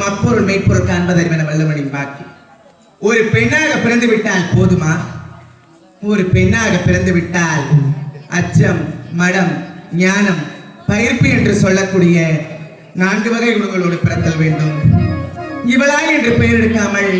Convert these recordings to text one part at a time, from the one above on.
அப்பொருள் மெய்ப்பொருள் காண்பதறிவன வல்லவனின் வாக்கு. ஒரு பெண்ணாக பிறந்து விட்டால் போதுமா? ஒரு பெண்ணாக பிறந்து விட்டால் அச்சம், மடம், ஞானம், பயிர்ப்பு என்று சொல்லக்கூடிய 4 வகை குணங்களோடு பிறத்தல் வேண்டும். இவளாய் என்று பெயர் எடுக்காமல்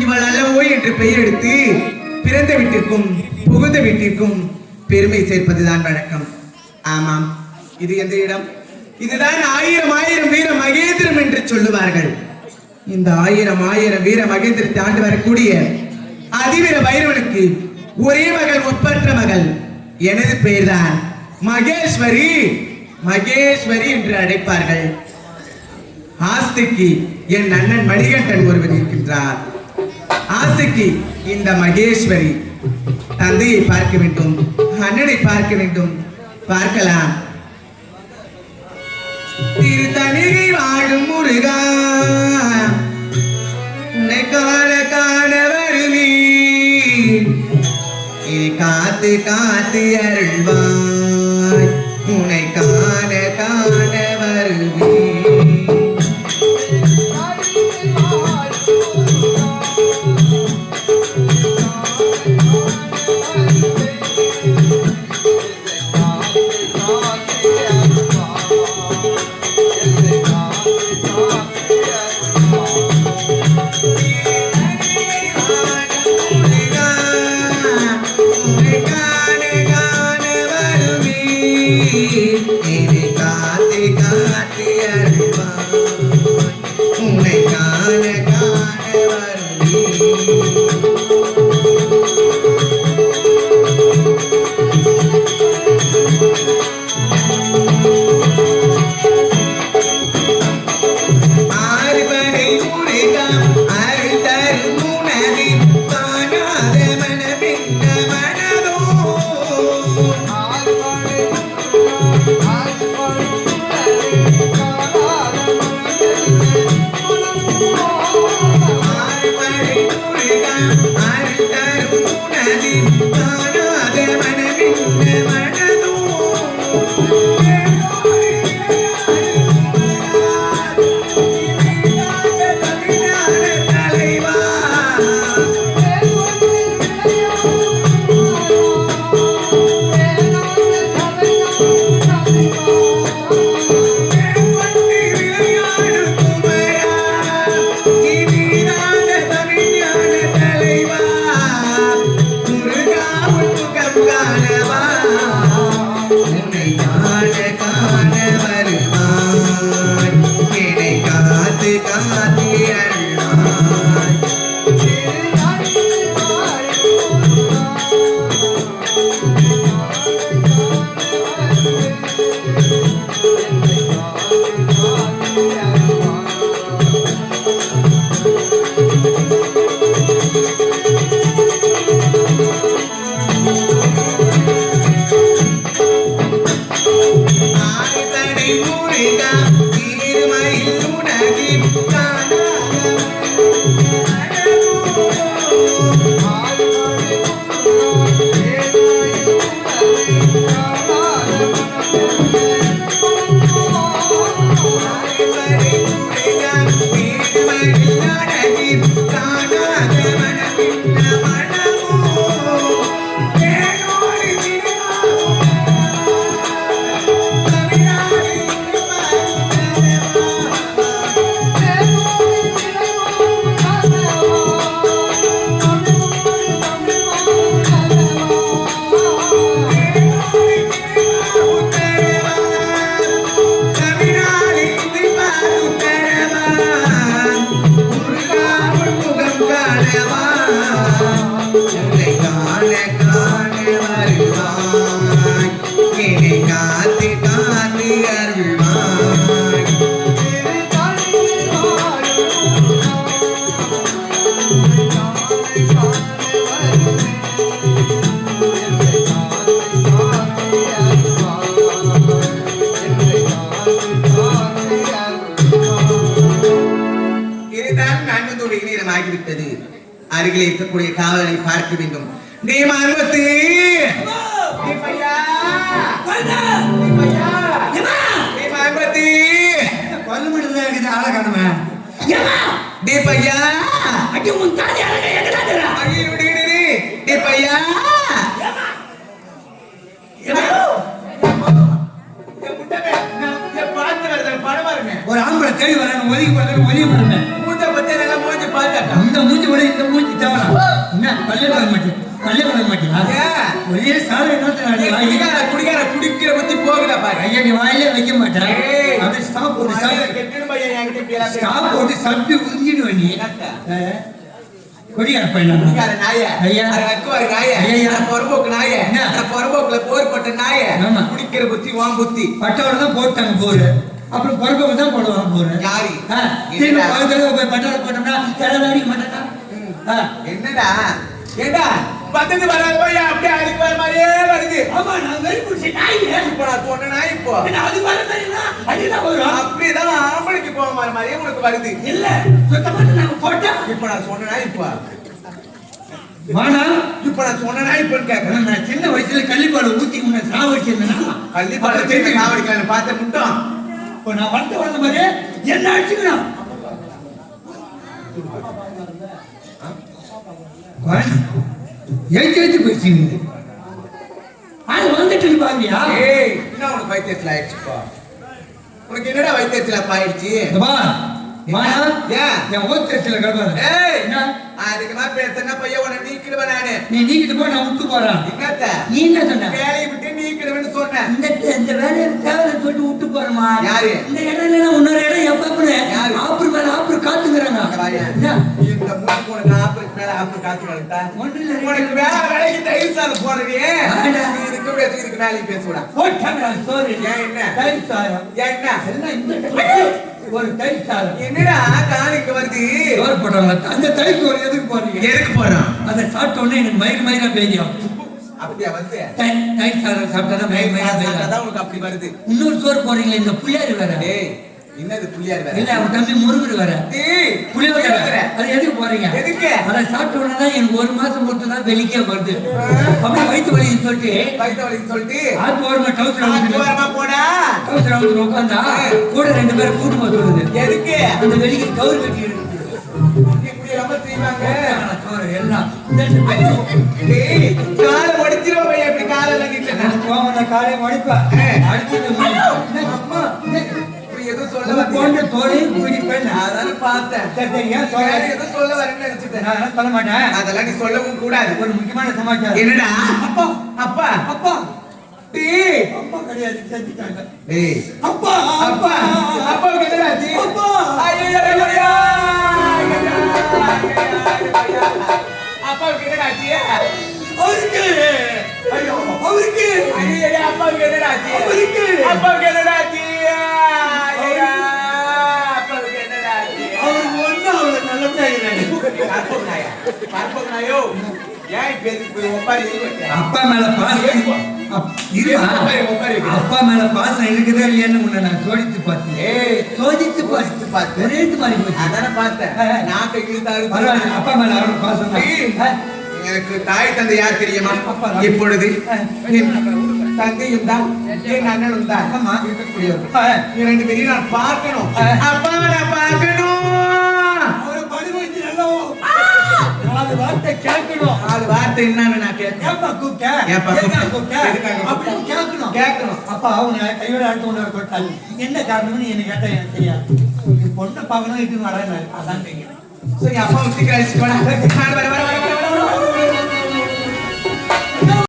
இவள் அல்லவோ என்று பெயர் எடுத்து பிறந்த வீட்டிற்கும் புகுந்த வீட்டிற்கும் பெருமை சேர்ப்பதுதான் வழக்கம். ஆமாம், இது எந்த இடம்? இதுதான் 1000 வீர மகேந்திரம் என்று சொல்லுவார்கள். இந்த 1000 வீர மகேந்திரத்தை ஆண்டு வரக்கூடிய அதிவீர பைரவனுக்கு ஒரே மகள், ஒப்பற்ற மகள். எனது பெயர்தான் மகேஸ்வரி. மகேஸ்வரி என்று அழைப்பார்கள். ஆஸ்திக்கு என் அண்ணன் மணிகண்டன் ஒருவர் இருக்கின்றார். ஆஸ்திக்கு இந்த மகேஸ்வரி தந்தையை பார்க்க வேண்டும், அண்ணனை பார்க்க வேண்டும். பார்க்கலாம். திருத்தணிகை வாழும் முருகா, உன்னை காண காண வருவி, காத்து காத்து அருள்வாய், உன்னை காண காண வருவி. Ah அருகில் இருக்கக்கூடிய காவலனை பார்க்க வேண்டும். நீ மார்பத்து ஒரு ஆம்பளை தேடி வர ஒதுக்கி ஒதுக்கி போடுங்க. மூஞ்ச பத்தி நல்லா மூஞ்சி பார்த்தா இந்த மூஞ்சி விட இந்த மூஞ்சி தேவை. என்ன பல்லே வர மாட்டேன் பல்லே வர மாட்டேங்களா? ஒரே சாலை குடிக்கிற பத்தி போகுதா பாரு. ஐயா நீ வாயிலே வைக்க மாட்டேன். அப்படியே ஸ்டாப் போட்டு ஸ்டாப் போட்டு சப்பி உறிஞ்சிடுவ நீ. கொடியார பையனா நாய ஐயா நாய பொறம்போக்கு நாய பொறம்போக்குல போர் போட்ட நாய குடிக்கிற புத்தி வாம் புத்தி பட்டோட தான் போட்டாங்க போரு. அப்புறம் பொறம்போக்கு தான் போடுவாங்க போரு. யாரு திரும்ப போய் பட்டோட போட்டோம்னா கடலாடி மாட்டேன்னா என்னடா ஏண்டா பக்கத்து வராது போய் அப்படியே அதுக்கு வர மாதிரியே வருது. ஆமா நான் வெறி குடிச்ச நாய். இப்போ நான் சொன்ன நாய் இப்போ அது வர தெரியுமா? அதுதான் வரும். அப்படியேதான் ஆம்பளைக்கு போக மாதிரியே உனக்கு வருது. இல்ல சுத்தமா நான் போட்டேன். இப்போ நான் சொன்ன நாய் இப்போ வாடா. இப்போ நான் சொன்ன நாய் இப்போ கேட்கறேன். நான் சின்ன வயசுல கள்ளிப்பாடு ஊத்தி உன்னை சாவடிச்சிருந்தேன்னா கள்ளிப்பாடு சேர்த்து சாவடிக்கலான்னு பார்த்த முட்டோம். இப்போ நான் வந்த மாதிரி என்ன அடிச்சுக்கணும். எழுத்து பேசுங்க. அது வந்துட்டு பாருங்க. என்ன உனக்கு வைத்தியத்தில் ஆயிடுச்சுப்பா? உனக்கு என்னடா வைத்தியத்தில் ஆயிடுச்சு? அதுக்கு நான் பேசுறேன் பையன் உன நீக்கிடுவேன் நானு. நீ நீக்கிட்டு போ நான் விட்டு போறேன். என்னத்த நீ என்ன சொன்ன? வேலையை விட்டு நீக்கிடுவேன்னு சொன்னேன். இந்த வேலையை தேவை சொல்லிட்டு விட்டு போறமா? யாரு? இந்த இடம் இல்லைன்னா இன்னொரு இடம் எப்ப ஆப்பர் மேல ஆப்பர் காத்துக்கிறாங்க. இந்த மூணு உனக்கு ஆப்பருக்கு மேல ஆப்பர் காத்துக்கிறாங்க. உனக்கு வேலைக்கு தயிர் சாதம் போடுறீ. இதுக்கு வேலைக்கு பேசுவா போட்டாங்க. சோறு என்ன தயிர் சாதம் என்ன எல்லாம் இந்த ஒரு தயிர் சாதம். என்னடா காணிக்கு வருது? சோறு போட்டாங்க. அந்த தயிர் சோறு எதுக்கு போறீங்க? எதுக்கு போறோம்? அதை சாப்பிட்ட உடனே எனக்கு மயிரா பேதியும். அப்படியா வருது? தயிர் சாதம் சாப்பிட்டா மயிரா உனக்கு அப்படி வருது. இன்னொரு சோறு போறீங்களா? இந்த புளியாரு வேற. என்னது புளியாரு வேற? இல்ல அவன் தம்பி முருகர் வேற. புளியோதரை அது எதுக்கு போறீங்க? எதுக்கு? அதை சாப்பிட்ட உடனே தான் எனக்கு ஒரு மாசம் மட்டும் தான் வெளிக்கே வருது. அப்படியே வயிற்று வலின்னு சொல்லிட்டு ஆத்து ஓரமா டவுசர் போடா டவுசர் உட்காந்தா கூட 2 பேரும் கூட்டு சொல்லுது. எதுக்கு? அந்த வெளிக்கு கவுர் கட்டி ரொம்ப செய்வாங்க எல்லாம். காலை உடைச்சிருவோம். எப்படி காலை காலை உடைப்பேன். அம்மா எதுவும் சொல்ல போன்ற தோலையும் பிடிப்பேன். அதான பார்த்தேன். எதுவும் சொல்ல வரேன்னு நினைச்சிட்டேன். சொல்ல மாட்டேன். அதெல்லாம் நீ சொல்லவும் கூடாது. ஒரு முக்கியமான சமாச்சாரம். என்னடா? அப்பா அப்பா அப்பா அப்பா கிடையாது செஞ்சுட்டாங்க. அப்பா அப்பா அப்பாவுக்கு என்னடாச்சு? அப்பா அப்பாவுக்கு என்னடாச்சு? அவருக்கு ஐயோ அவருக்கு அப்பாவுக்கு என்னடாச்சு? அப்பாவுக்கு என்னடாச்சு? அப்பாவுக்கு என்னடாச்சு? அவருக்கு ஒண்ணு அவளை நல்லபடியா அப்பா மேல பாசம் அப்பா மேல பாசம் இருக்குதா இல்லையான்னு உன்னை நான் சோதித்து பார்த்தேன். ஒரே மாதிரி போச்சு. அதான பார்த்தேன். நாட்டை இழுத்தாரு. அப்பா மேல அவரோட பாசம் எனக்கு தாய் தந்தை யார் தெரியுமா? இப்பொழுது தந்தையும் தான் என் அண்ணனும் தான் இருக்கக்கூடியவர். 2 பேரையும் நான் பார்க்கணும். அப்பாவை நான் பார்க்கணும். நாலு வார்த்தை கேட்கணும். 4 வார்த்தை என்னன்னு நான் கேட்கணும். கேட்கணும். அப்பா அவங்க கையோட அடுத்து ஒன்று கொடுத்தாங்க. என்ன காரணம்னு என்ன கேட்டா எனக்கு தெரியாது. பொண்ணை பார்க்கணும் இது வர அதான் தெரியும். சரி அப்பா சீக்கிரம் அழைச்சிட்டு